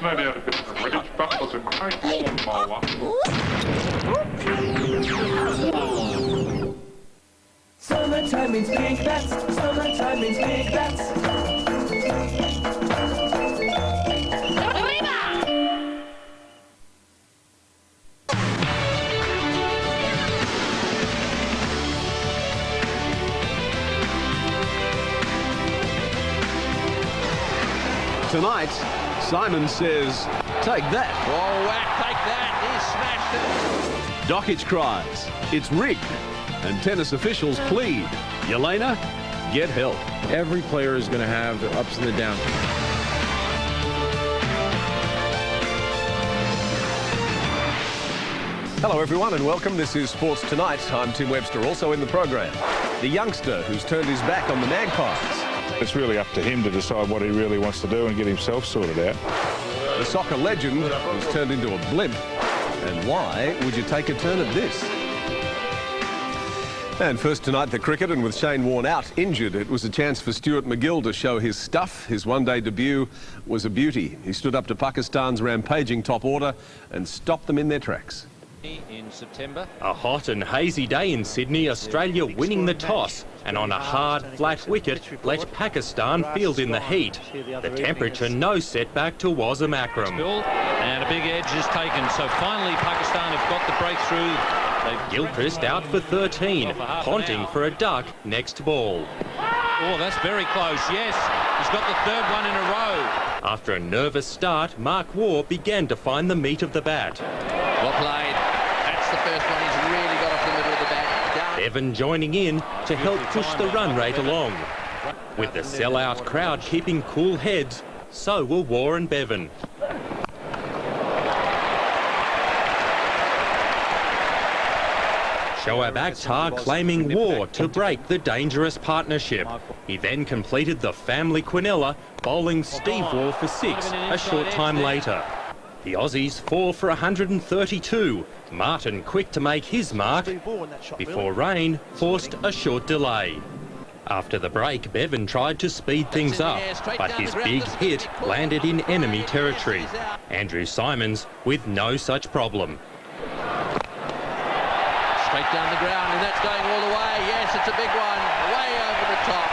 no doubt about it. British Butler's a great lawnmower. Summertime means big bats. Summertime means big bats. Tonight, Simon says, take that. Oh, whack, take that. He smashed it. Dokic cries, it's rigged. And tennis officials plead, Yelena, get help. Every player is going to have the ups and the downs. Hello everyone and welcome. This is Sports Tonight. I'm Tim Webster. Also in the program, the youngster who's turned his back on the Magpies. It's really up to him to decide what he really wants to do and get himself sorted out. The soccer legend who's turned into a blimp. And why would you take a turn at this? And first tonight, the cricket, and with Shane Warne out injured, it was a chance for Stuart MacGill to show his stuff. His one-day debut was a beauty. He stood up to Pakistan's rampaging top order and stopped them in their tracks. In September. A hot and hazy day in Sydney, Australia winning the toss and on a hard, flat wicket let Pakistan field in the heat. The temperature no setback to Wasim Akram. And a big edge is taken, so finally Pakistan have got the breakthrough. Gilchrist out for 13, Ponting for a duck next ball. Oh, that's very close, yes. He's got the third one in a row. After a nervous start, Mark Waugh began to find the meat of the bat. Well played. That's the first one. He's really got off the middle of the bat. Bevan joining in to help push the run rate along. With the sellout crowd keeping cool heads, so were Waugh and Bevan. Shoaib Akhtar claiming Waugh to break the dangerous partnership. He then completed the family quinella, bowling Steve Waugh for 6 a short time later. The Aussies fall for 132. Martin quick to make his mark before rain forced a short delay. After the break, Bevan tried to speed things up, but his big hit landed in enemy territory. Andrew Symonds with no such problem. Straight down the ground, and that's going all the way. Yes, it's a big one, way over the top.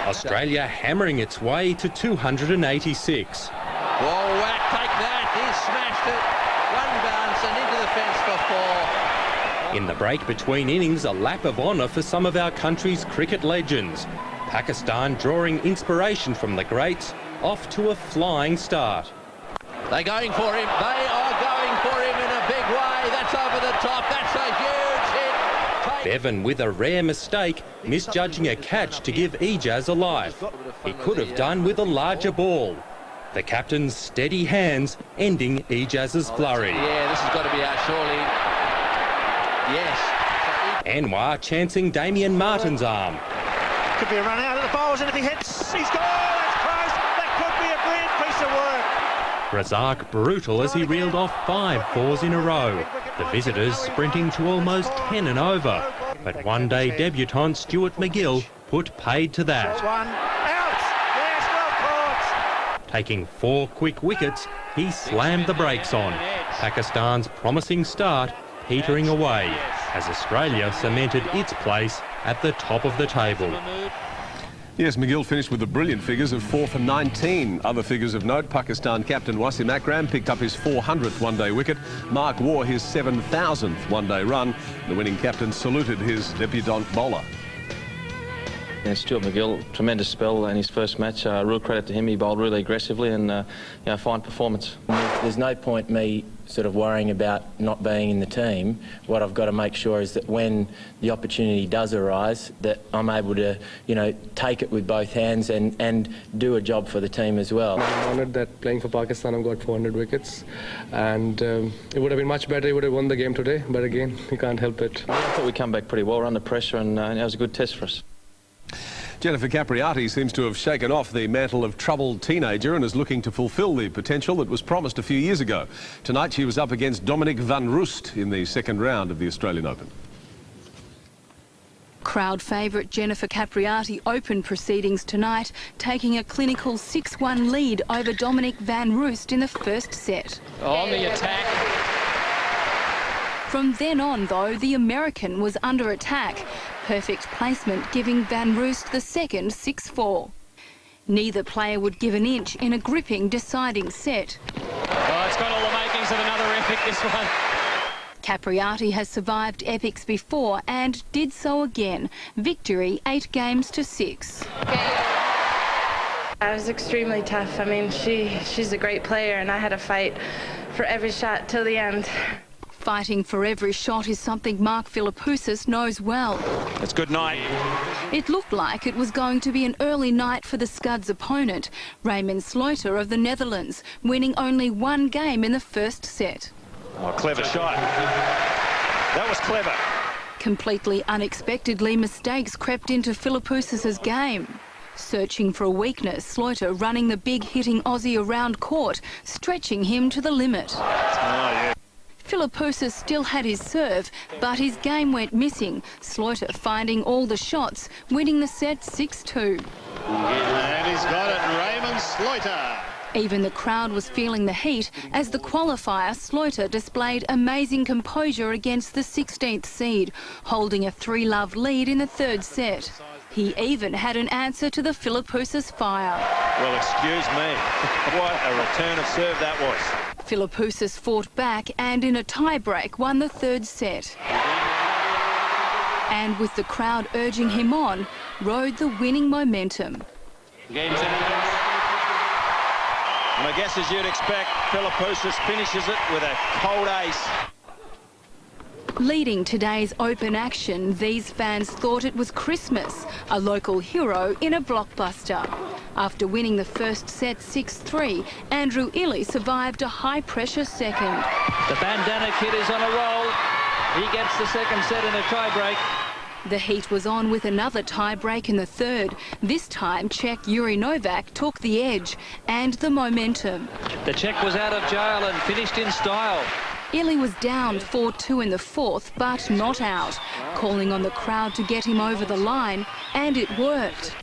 Australia hammering its way to 286. Whoa, whack, take that. He smashed it. One bounce and into the fence for 4. In the break between innings, a lap of honour for some of our country's cricket legends. Pakistan drawing inspiration from the greats, off to a flying start. They're going for him. They are going for him in a big way. That's over the top. That's a huge hit. Bevan with a rare mistake, misjudging a catch to give Ijaz a life. He could have done with a larger ball. The captain's steady hands ending Ijaz's flurry. Yeah, this has got to be out, surely. Yes. Anwar chancing Damien Martin's arm. Could be a run out of the bowls, and if he hits, he's gone. That's close. That could be a brilliant piece of work. Razak brutal as he reeled off 5 fours in a row. The visitors sprinting to almost 10 and over. But one-day debutant Stuart MacGill put paid to that. One out. Yes, well caught. Taking 4 quick wickets, he slammed the brakes on. Pakistan's promising start petering away as Australia cemented its place at the top of the table. Yes, MacGill finished with the brilliant figures of 4 for 19. Other figures of note, Pakistan captain Wasim Akram picked up his 400th one-day wicket. Mark Waugh his 7,000th one-day run. The winning captain saluted his debutant bowler. Yeah, Stuart MacGill, tremendous spell in his first match. Real credit to him. He bowled really aggressively and fine performance. There's no point me sort of worrying about not being in the team. What I've got to make sure is that when the opportunity does arise, that I'm able to, take it with both hands and do a job for the team as well. I'm honoured that playing for Pakistan I've got 400 wickets, and it would have been much better. He would have won the game today, but again, you can't help it. I thought we come back pretty well. We're under pressure, and it was a good test for us. Jennifer Capriati seems to have shaken off the mantle of troubled teenager and is looking to fulfil the potential that was promised a few years ago. Tonight she was up against Dominic van Roost in the second round of the Australian Open. Crowd favourite Jennifer Capriati opened proceedings tonight, taking a clinical 6-1 lead over Dominique Van Roost in the first set. On the attack. From then on, though, the American was under attack. Perfect placement giving Van Roost the second 6-4. Neither player would give an inch in a gripping, deciding set. Oh, it's got all the makings of another epic, this one. Capriati has survived epics before and did so again. Victory 8 games to 6. It was extremely tough. I mean, she's a great player and I had to fight for every shot till the end. Fighting for every shot is something Mark Philippoussis knows well. It's good night. It looked like it was going to be an early night for the Scuds' opponent, Raymond Sluiter of the Netherlands, winning only 1 game in the first set. Oh, clever shot. That was clever. Completely unexpectedly, mistakes crept into Philippoussis' game. Searching for a weakness, Sluiter running the big hitting Aussie around court, stretching him to the limit. Oh, yeah. Philippoussis still had his serve, but his game went missing. Sluiter finding all the shots, winning the set 6-2. And he's got it, Raymond Sluiter. Even the crowd was feeling the heat as the qualifier, Sluiter, displayed amazing composure against the 16th seed, holding a 3-love lead in the third set. He even had an answer to the Philippoussis fire. Well, excuse me. What a return of serve that was. Philippoussis fought back and in a tie-break won the third set. And with the crowd urging him on, rode the winning momentum. Game's in hand. And I guess, as you'd expect, Philippoussis finishes it with a cold ace. Leading today's open action, these fans thought it was Christmas, a local hero in a blockbuster. After winning the first set 6-3, Andrew Illey survived a high-pressure second. The bandana kid is on a roll. He gets the second set in a tie-break. The heat was on with another tie-break in the third. This time, Czech Yuri Novak took the edge and the momentum. The Czech was out of jail and finished in style. Illey was down 4-2 in the fourth, but not out, calling on the crowd to get him over the line, and it worked.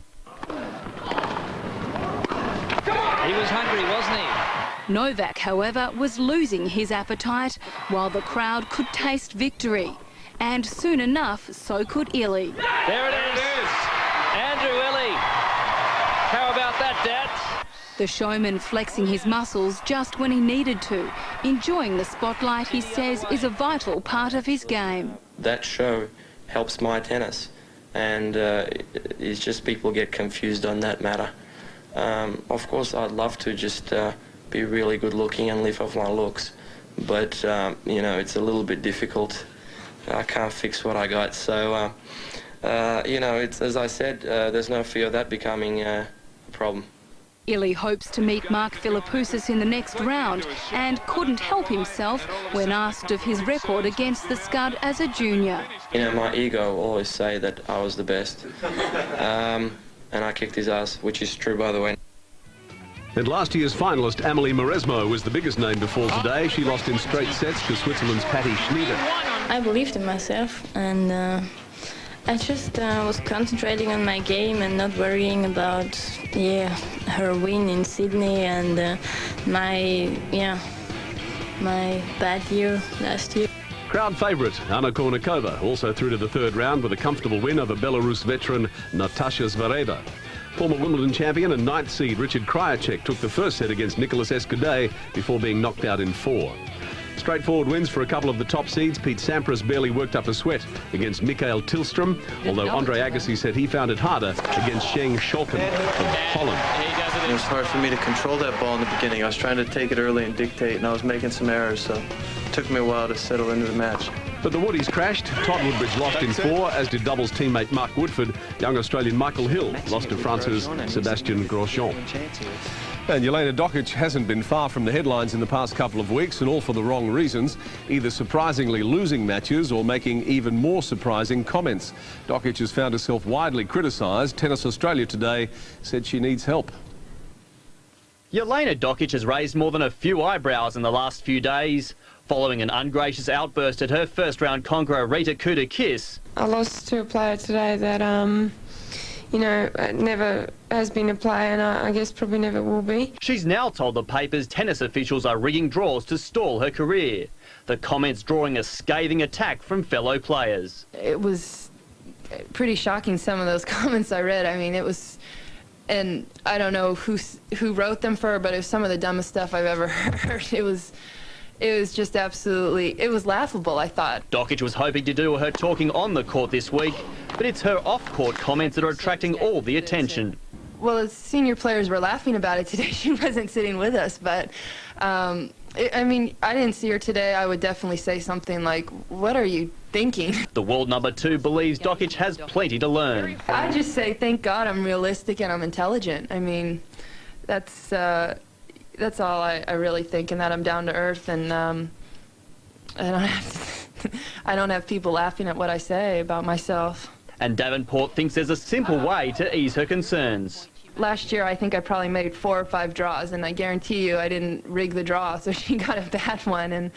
He was hungry, wasn't he? Novak, however, was losing his appetite, while the crowd could taste victory. And soon enough, so could Illey. There it is. Andrew Illey. How about that, Dad? The showman flexing his muscles just when he needed to, enjoying the spotlight he says is a vital part of his game. That show helps my tennis, and it's just people get confused on that matter. Of course, I'd love to just be really good looking and live off my looks, but you know, it's a little bit difficult. I can't fix what I got, so you know, it's, as I said, there's no fear of that becoming a problem. Illey hopes to meet Mark Philippoussis in the next round and couldn't help himself when asked of his record against the Scud as a junior. You know, my ego will always say that I was the best, and I kicked his ass, which is true, by the way. And last year's finalist Amelie Mauresmo was the biggest name before today. She lost in straight sets to Switzerland's Patti Schnyder. I believed in myself, and I just was concentrating on my game and not worrying about, her win in Sydney and my bad year last year. Crowd favourite Anna Kournikova also through to the third round with a comfortable win over Belarus veteran Natasha Zvereva. Former Wimbledon champion and 9th seed Richard Krajicek took the first set against Nicolas Escudé before being knocked out in 4. Straightforward wins for a couple of the top seeds. Pete Sampras barely worked up a sweat against Mikael Tillström, although Andre Agassi said he found it harder against Zheng Scholken of Holland. It was hard for me to control that ball in the beginning. I was trying to take it early and dictate, and I was making some errors, so it took me a while to settle into the match. But the Woodies crashed. Todd Woodbridge lost in 4, as did doubles teammate Mark Woodford. Young Australian Michael Hill lost to France's Sebastian Grosjean. And Jelena Dokic hasn't been far from the headlines in the past couple of weeks, and all for the wrong reasons, either surprisingly losing matches or making even more surprising comments. Dokic has found herself widely criticised. Tennis Australia today said she needs help. Jelena Dokic has raised more than a few eyebrows in the last few days, following an ungracious outburst at her first-round conqueror Rita Kudakis. I lost to a player today that, you know, never has been a player and I guess probably never will be. She's now told the papers tennis officials are rigging draws to stall her career. The comments drawing a scathing attack from fellow players. It was pretty shocking, some of those comments I read. I mean, it was, and I don't know who wrote them for her, but it was some of the dumbest stuff I've ever heard. It was just absolutely, it was laughable, I thought. Dokic was hoping to do her talking on the court this week, but it's her off-court comments that are attracting all the attention. Well, as senior players were laughing about it today. She wasn't sitting with us, but I mean, I didn't see her today. I would definitely say something like, what are you thinking? The world number 2 believes Dokic has plenty to learn. I just say, thank God I'm realistic and I'm intelligent. I mean, that's all I really think, and that I'm down to earth, and I don't have people laughing at what I say about myself. And Davenport thinks there's a simple way to ease her concerns. Last year, I think I probably made 4 or 5 draws, and I guarantee you I didn't rig the draw, so she got a bad one, and